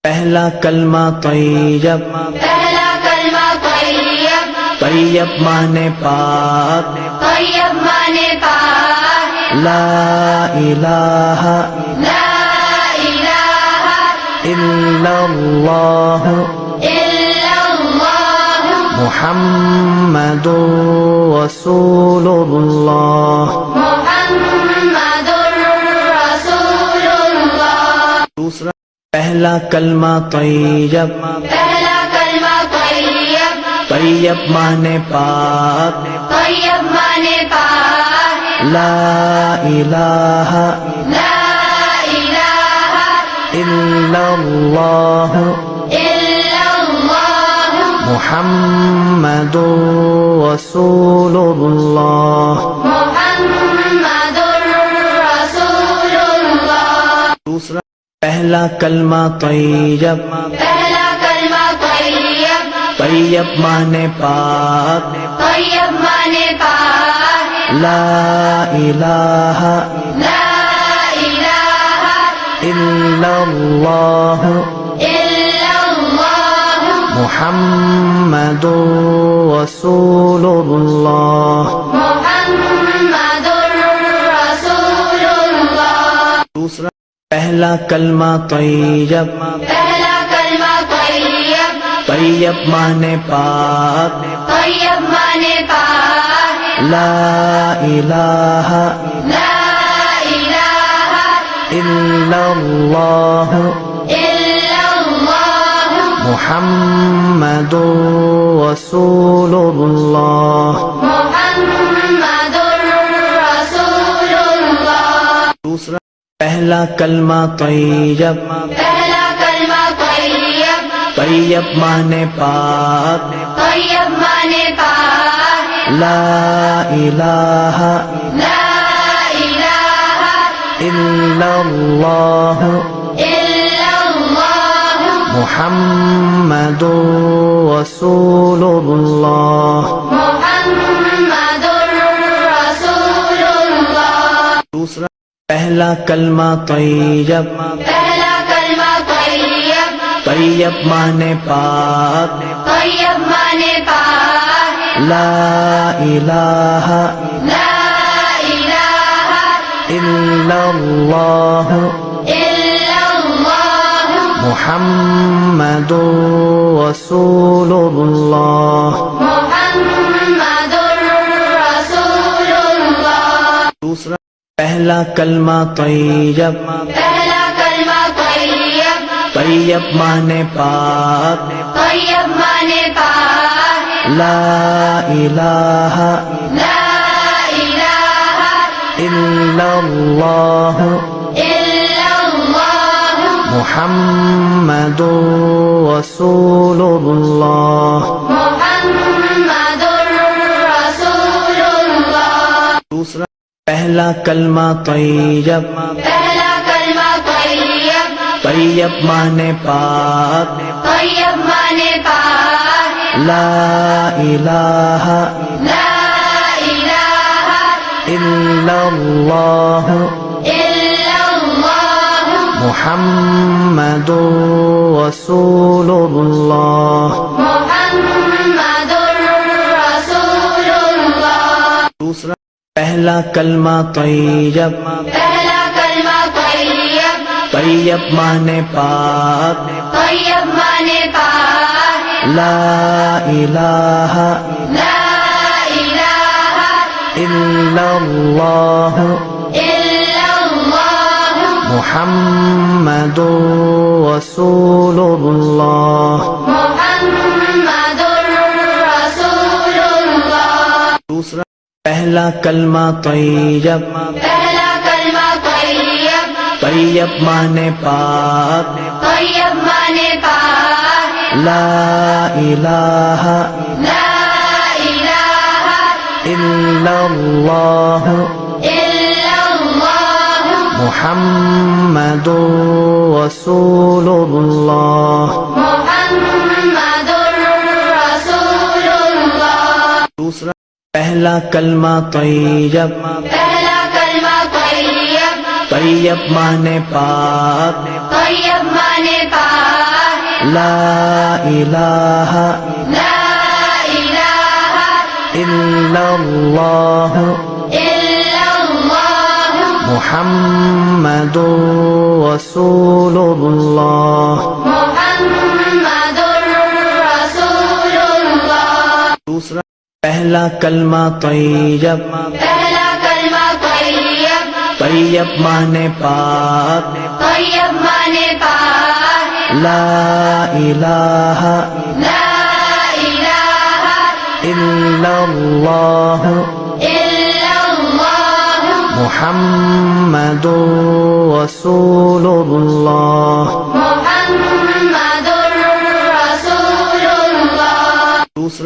پہلا کلمہ طیب، پہلا کلمہ طیب، طیب مانے پاک، طیب مانے پاک، لا الہ لا الہ الا اللہ الا اللہ محمد رسول اللہ۔ محمد رسول اللہ۔ دوسرا پہلا کلمہ طیب، پہلا کلمہ طیب، طیب مانے پاک، طیب مانے پاک، لا الہ لا الہ الا اللہ الا اللہ محمد رسول اللہ۔ محمد رسول اللہ۔ دوسرا پہلا کلمہ طیب، پہلا کلمہ طیب، طیب مانے پاک، طیب مانے پاک، لا الہ لا الہ الا اللہ الا اللہ محمد رسول اللہ۔ محمد رسول اللہ۔ دوسرا پہلا کلمہ طیب، پہلا کلمہ طیب، طیب مانے پاک، طیب مانے پاک، لا الہ لا الہ الا اللہ الا اللہ محمد رسول اللہ۔ محمد رسول اللہ۔ دوسرا پہلا کلمہ طیب، پہلا کلمہ طیب، طیب مانے پاک، طیب مانے پاک، لا الہ لا الہ الا اللہ الا اللہ محمد رسول اللہ۔ محمد رسول اللہ۔ دوسرا پہلا کلمہ طیب، پہلا کلمہ طیب، طیب مانے پاک، طیب مانے پاک، لا الہ لا الہ الا اللہ الا اللہ محمد رسول اللہ۔ محمد رسول اللہ۔ دوسرا پہلا کلمہ طیب، پہلا کلمہ طیب، طیب مانے پاک، طیب مانے پاک، لا الہ لا الہ الا اللہ الا اللہ محمد رسول اللہ۔ محمد رسول اللہ۔ دوسرا پہلا کلمہ طیب، پہلا کلمہ طیب، طیب مانے پاک، طیب مانے پاک، لا الہ لا الہ الا اللہ الا اللہ محمد رسول اللہ۔ محمد رسول اللہ۔ دوسرا پہلا کلمہ طیب، پہلا کلمہ طیب، طیب مانے پاک، طیب مانے پاک، لا الہ لا الہ الا اللہ الا اللہ محمد رسول اللہ۔ محمد رسول اللہ۔ دوسرا پہلا کلمہ طیب، پہلا کلمہ طیب، طیب مانے پاک، طیب مانے پاک، لا الہ لا الہ الا اللہ الا اللہ محمد رسول اللہ۔ محمد رسول اللہ۔ دوسرا پہلا کلمہ طیب، پہلا کلمہ طیب، طیب مانے پاک، طیب مانے پاک، لا إله لا إله إلا الله إلا الله محمد رسول الله محمد رسول الله دوسرا پہلا کلمہ طیب پہلا کلمہ طیب طیب مانے پاک طیب مانے پاک لا الہ لا الہ الا اللہ الا اللہ محمد رسول اللہ محمد رسول اللہ دوسرا